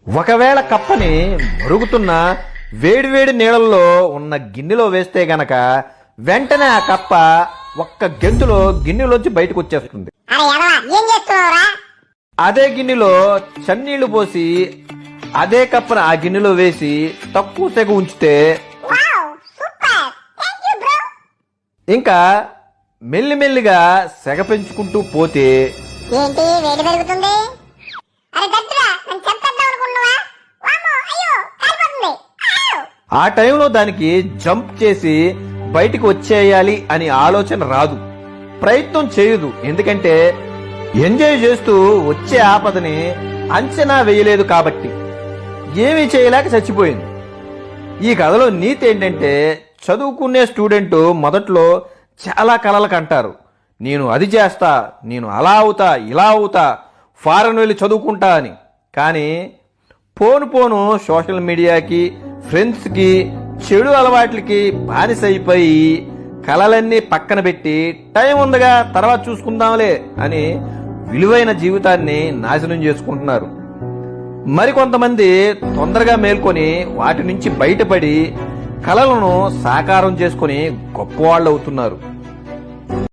ఒకవేళ కప్పని మరుగుతున్న వేడివేడి నీళ్ళల్లో ఉన్న గిన్నెలో వేస్తే గనక వెంటనే ఆ కప్ప ఒక్క గెంతులో గిన్నెలోంచి బయటకు వచ్చేస్తుంది. అదే గిన్నెలో చన్నీళ్లు పోసి అదే కప్పను ఆ గిన్నెలో వేసి తక్కువ తెగ ఉంచితే ఇంకా మెల్లిమెల్లిగా సెగ పెంచుకుంటూ పోతే ఆ టైంలో దానికి జంప్ చేసి బయటికి వచ్చేయాలి అని ఆలోచన రాదు, ప్రయత్నం చేయదు. ఎందుకంటే ఎంజాయ్ చేస్తూ వచ్చే ఆపదని అంచనా వేయలేదు కాబట్టి ఏమీ చేయలేక చచ్చిపోయింది. ఈ కథలో నీతి ఏంటంటే, చదువుకునే స్టూడెంట్ మొదట్లో చాలా కలలు కంటారు. నేను అది చేస్తా, నేను అలా అవుతా, ఇలా అవుతా, ఫారెన్ వెళ్ళి చదువుకుంటా అని. కానీ పోను పోను సోషల్ మీడియాకి, ఫ్రెండ్స్కి, చెడు అలవాట్లకి బానిసైపోయి కలలన్నీ పక్కన పెట్టి టైం ఉందిగా తర్వాత చూసుకుందాంలే అని విలువైన జీవితాన్ని నాశనం చేసుకుంటున్నారు. మరికొంతమంది తొందరగా మేల్కొని వాటి నుంచి బయటపడి కలలను సాకారం చేసుకుని గొప్పవాళ్ళు అవుతున్నారు.